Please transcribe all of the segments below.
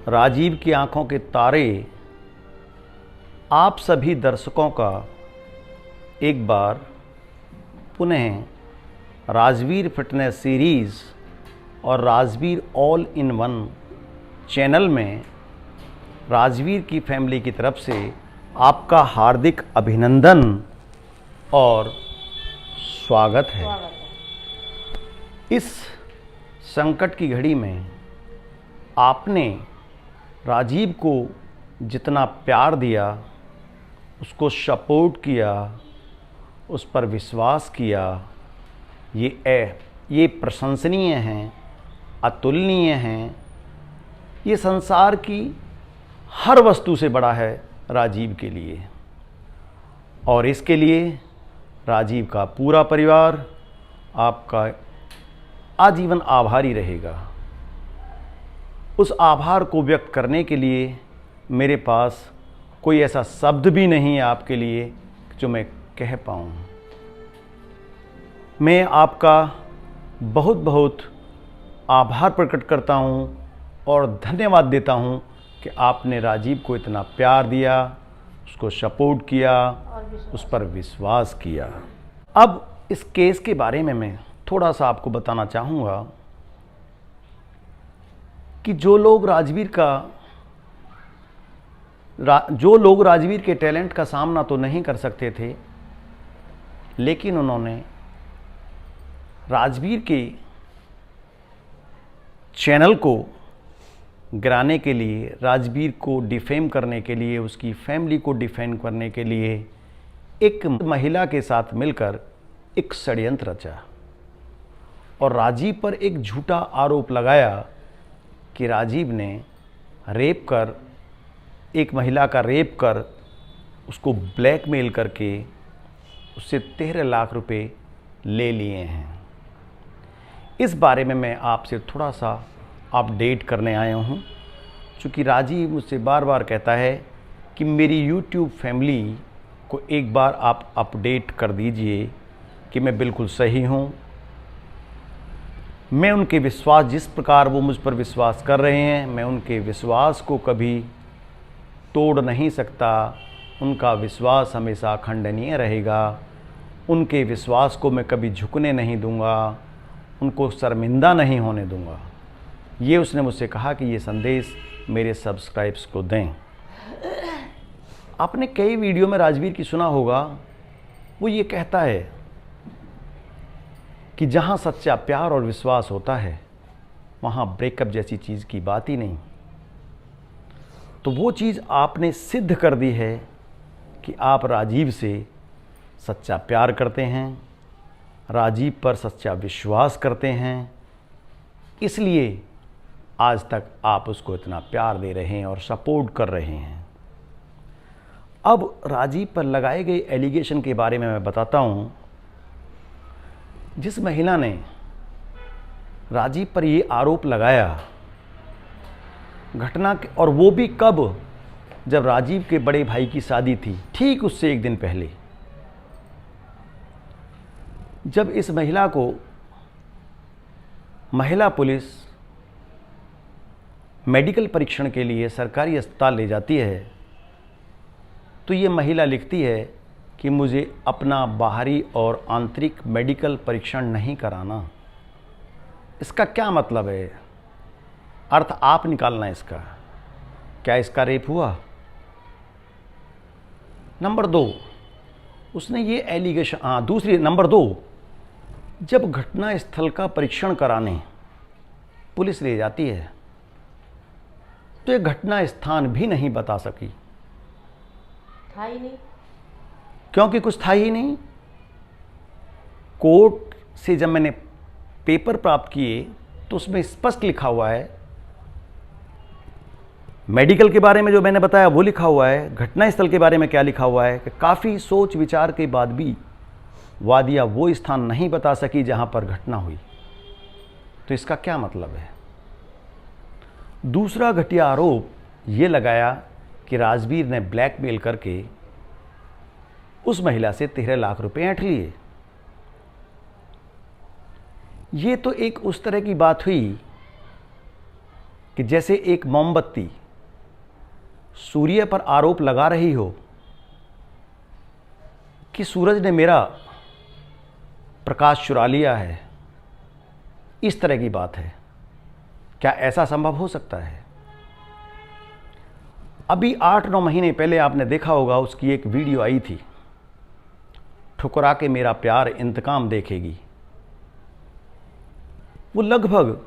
राजीव की आंखों के तारे आप सभी दर्शकों का एक बार पुनः राजवीर फिटनेस सीरीज़ और Rajveer all in one channel में राजवीर की फैमिली की तरफ से आपका हार्दिक अभिनंदन और स्वागत है। इस संकट की घड़ी में आपने राजीव को जितना प्यार दिया, उसको सपोर्ट किया, उस पर विश्वास किया, ये प्रशंसनीय हैं, अतुलनीय हैं। ये संसार की हर वस्तु से बड़ा है राजीव के लिए, और इसके लिए राजीव का पूरा परिवार आपका आजीवन आभारी रहेगा। उस आभार को व्यक्त करने के लिए मेरे पास कोई ऐसा शब्द भी नहीं है आपके लिए जो मैं कह पाऊँ। मैं आपका बहुत बहुत आभार प्रकट करता हूँ और धन्यवाद देता हूँ कि आपने राजीव को इतना प्यार दिया, उसको सपोर्ट किया, उस पर विश्वास किया। अब इस केस के बारे में मैं थोड़ा सा आपको बताना चाहूँगा कि जो लोग राजवीर के टैलेंट का सामना तो नहीं कर सकते थे, लेकिन उन्होंने राजवीर के चैनल को गिराने के लिए, राजवीर को डिफेम करने के लिए, उसकी फैमिली को डिफेम करने के लिए एक महिला के साथ मिलकर एक षड्यंत्र रचा और राजीव पर एक झूठा आरोप लगाया कि राजीव ने एक महिला का रेप कर उसको ब्लैकमेल करके उससे 13 लाख रुपए ले लिए हैं। इस बारे में मैं आपसे थोड़ा सा अपडेट करने आया हूँ, क्योंकि राजीव मुझसे बार बार कहता है कि मेरी यूट्यूब फैमिली को एक बार आप अपडेट कर दीजिए कि मैं बिल्कुल सही हूँ। मैं उनके विश्वास, जिस प्रकार वो मुझ पर विश्वास कर रहे हैं, मैं उनके विश्वास को कभी तोड़ नहीं सकता। उनका विश्वास हमेशा अखंडनीय रहेगा। उनके विश्वास को मैं कभी झुकने नहीं दूंगा, उनको शर्मिंदा नहीं होने दूंगा। ये उसने मुझसे कहा कि ये संदेश मेरे सब्सक्राइब्स को दें। आपने कई वीडियो में राजवीर की सुना होगा, वो ये कहता है कि जहाँ सच्चा प्यार और विश्वास होता है वहाँ ब्रेकअप जैसी चीज़ की बात ही नहीं। तो वो चीज़ आपने सिद्ध कर दी है कि आप राजीव से सच्चा प्यार करते हैं, राजीव पर सच्चा विश्वास करते हैं, इसलिए आज तक आप उसको इतना प्यार दे रहे हैं और सपोर्ट कर रहे हैं। अब राजीव पर लगाए गए एलिगेशन के बारे में मैं बताता हूँ। जिस महिला ने राजीव पर ये आरोप लगाया, और वो भी कब, जब राजीव के बड़े भाई की शादी थी, ठीक उससे एक दिन पहले, जब इस महिला को महिला पुलिस मेडिकल परीक्षण के लिए सरकारी अस्पताल ले जाती है, तो ये महिला लिखती है कि मुझे अपना बाहरी और आंतरिक मेडिकल परीक्षण नहीं कराना। इसका क्या मतलब है? अर्थ आप निकालना इसका। क्या इसका रेप हुआ? नंबर 2, उसने ये एलिगेशन, दूसरी नंबर 2, जब घटना स्थल का परीक्षण कराने पुलिस ले जाती है तो ये घटना स्थान भी नहीं बता सकी। था ही नहीं, क्योंकि कुछ था ही नहीं। कोर्ट से जब मैंने पेपर प्राप्त किए तो उसमें स्पष्ट लिखा हुआ है, मेडिकल के बारे में जो मैंने बताया वो लिखा हुआ है। घटनास्थल के बारे में क्या लिखा हुआ है कि काफ़ी सोच विचार के बाद भी वादिया वो स्थान नहीं बता सकी जहां पर घटना हुई। तो इसका क्या मतलब है? दूसरा घटिया आरोप ये लगाया कि राजवीर ने ब्लैकमेल करके उस महिला से 13 लाख रुपए ऐंठ लिए। ये तो एक उस तरह की बात हुई कि जैसे एक मोमबत्ती सूर्य पर आरोप लगा रही हो कि सूरज ने मेरा प्रकाश चुरा लिया है, इस तरह की बात है। क्या ऐसा संभव हो सकता है? अभी 8-9 महीने पहले आपने देखा होगा, उसकी एक वीडियो आई थी, ठुकरा के मेरा प्यार इंतकाम देखेगी। वो लगभग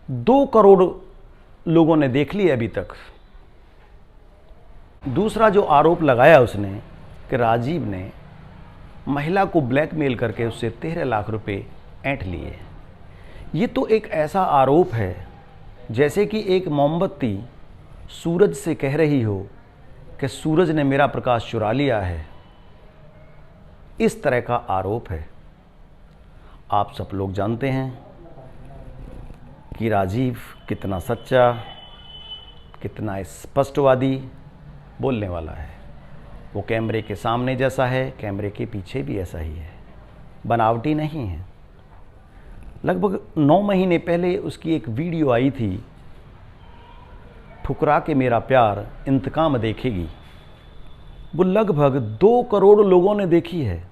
2 करोड़ लोगों ने देख ली अभी तक। दूसरा जो आरोप लगाया उसने कि राजीव ने महिला को ब्लैकमेल करके उससे 13 लाख रुपए ऐंठ लिए। ये तो एक ऐसा आरोप है जैसे कि एक मोमबत्ती सूरज से कह रही हो कि सूरज ने मेरा प्रकाश चुरा लिया है। इस तरह का आरोप है। आप सब लोग जानते हैं कि राजीव कितना सच्चा, कितना स्पष्टवादी बोलने वाला है। वो कैमरे के सामने जैसा है, कैमरे के पीछे भी ऐसा ही है, बनावटी नहीं है। लगभग 9 महीने पहले उसकी एक वीडियो आई थी, ठुकरा के मेरा प्यार इंतकाम देखेगी। वो लगभग 2 करोड़ लोगों ने देखी है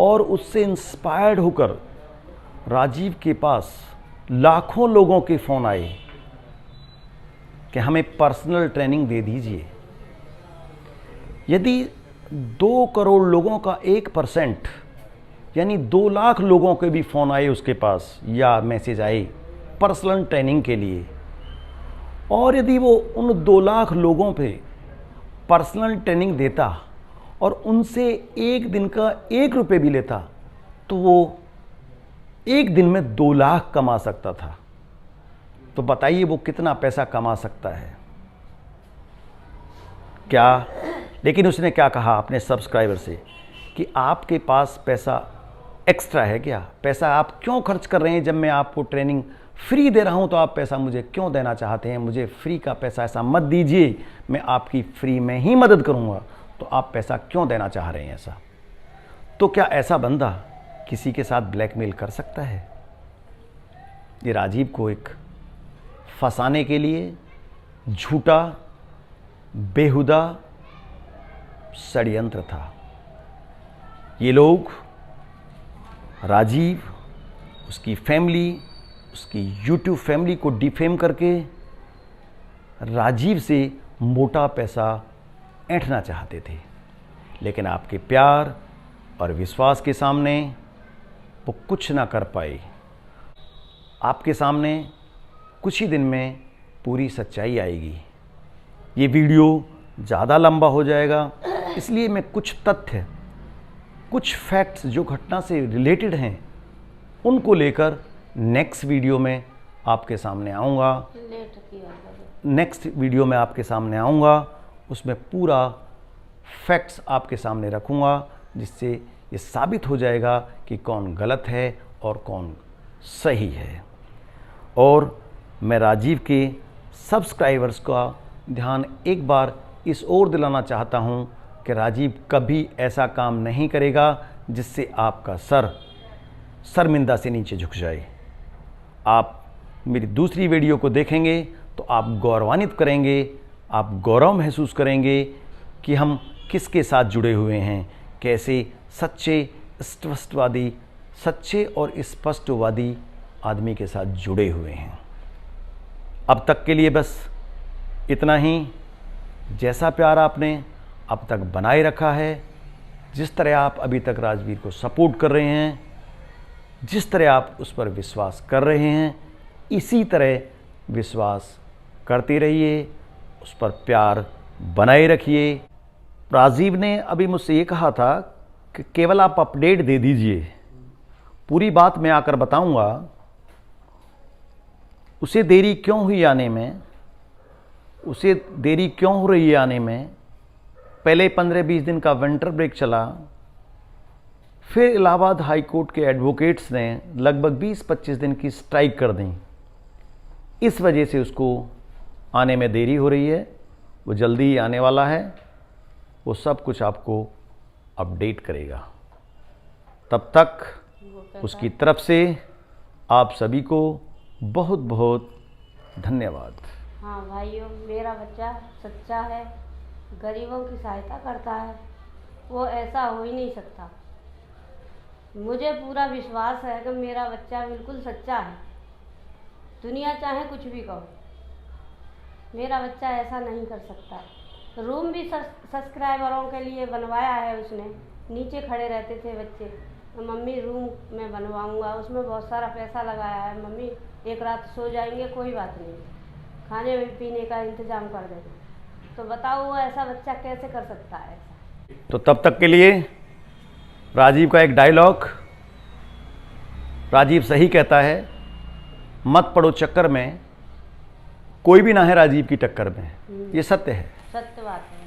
और उससे इंस्पायर्ड होकर राजीव के पास लाखों लोगों के फ़ोन आए कि हमें पर्सनल ट्रेनिंग दे दीजिए। यदि 2 करोड़ लोगों का 1% यानी 2 लाख लोगों के भी फ़ोन आए उसके पास या मैसेज आए पर्सनल ट्रेनिंग के लिए, और यदि वो उन 2 लाख लोगों पे पर्सनल ट्रेनिंग देता और उनसे एक दिन का 1 रुपये भी लेता, तो वो एक दिन में 2 लाख कमा सकता था। तो बताइए वो कितना पैसा कमा सकता है क्या? लेकिन उसने क्या कहा अपने सब्सक्राइबर से कि आपके पास पैसा एक्स्ट्रा है क्या? पैसा आप क्यों खर्च कर रहे हैं? जब मैं आपको ट्रेनिंग फ्री दे रहा हूं तो आप पैसा मुझे क्यों देना चाहते हैं? मुझे फ्री का पैसा ऐसा मत दीजिए, मैं आपकी फ्री में ही मदद करूंगा, तो आप पैसा क्यों देना चाह रहे हैं ऐसा? तो क्या ऐसा बंदा किसी के साथ ब्लैकमेल कर सकता है? ये राजीव को एक फंसाने के लिए झूठा बेहुदा षड्यंत्र था। ये लोग राजीव, उसकी फैमिली, उसकी यूट्यूब फैमिली को डिफेम करके राजीव से मोटा पैसा ऐंठना चाहते थे। लेकिन आपके प्यार और विश्वास के सामने वो कुछ ना कर पाए। आपके सामने कुछ ही दिन में पूरी सच्चाई आएगी। ये वीडियो ज़्यादा लंबा हो जाएगा, इसलिए मैं कुछ तथ्य, कुछ फैक्ट्स जो घटना से रिलेटेड हैं उनको लेकर नेक्स्ट वीडियो में आपके सामने आऊँगा। नेक्स्ट वीडियो में आपके सामने आऊँगा, उसमें पूरा फैक्ट्स आपके सामने रखूँगा, जिससे ये साबित हो जाएगा कि कौन गलत है और कौन सही है। और मैं राजीव के सब्सक्राइबर्स का ध्यान एक बार इस ओर दिलाना चाहता हूँ कि राजीव कभी ऐसा काम नहीं करेगा जिससे आपका सर शर्मिंदा से नीचे झुक जाए। आप मेरी दूसरी वीडियो को देखेंगे तो आप गौरवान्वित करेंगे, आप गौरव महसूस करेंगे कि हम किसके साथ जुड़े हुए हैं, कैसे सच्चे स्पष्टवादी, सच्चे और स्पष्टवादी आदमी के साथ जुड़े हुए हैं। अब तक के लिए बस इतना ही। जैसा प्यार आपने अब तक बनाए रखा है, जिस तरह आप अभी तक राजवीर को सपोर्ट कर रहे हैं, जिस तरह आप उस पर विश्वास कर रहे हैं, इसी तरह विश्वास करते रहिए, उस पर प्यार बनाए रखिए। राजीव ने अभी मुझसे ये कहा था कि केवल आप अपडेट दे दीजिए, पूरी बात मैं आकर बताऊंगा। उसे देरी क्यों हुई आने में, उसे देरी क्यों हो रही है आने में? पहले 15-20 दिन का विंटर ब्रेक चला, फिर इलाहाबाद हाई कोर्ट के एडवोकेट्स ने लगभग 20-25 दिन की स्ट्राइक कर दी। इस वजह से उसको आने में देरी हो रही है। वो जल्दी ही आने वाला है, वो सब कुछ आपको अपडेट करेगा। तब तक उसकी तरफ से आप सभी को बहुत बहुत धन्यवाद। हाँ भाइयों, मेरा बच्चा सच्चा है, गरीबों की सहायता करता है, वो ऐसा हो ही नहीं सकता। मुझे पूरा विश्वास है कि मेरा बच्चा बिल्कुल सच्चा है। दुनिया चाहे कुछ भी कहो, मेरा बच्चा ऐसा नहीं कर सकता। रूम भी सब्सक्राइबरों के लिए बनवाया है उसने। नीचे खड़े रहते थे बच्चे, मम्मी रूम में बनवाऊंगा, उसमें बहुत सारा पैसा लगाया है, मम्मी एक रात सो जाएंगे कोई बात नहीं, खाने में पीने का इंतजाम कर देना। तो बताओ वो ऐसा बच्चा कैसे कर सकता है ऐसा। तो तब तक के लिए राजीव का एक डायलॉग, राजीव सही कहता है, मत पड़ो चक्कर में, कोई भी ना है राजीव की टक्कर में। ये सत्य है। सत्य बात है।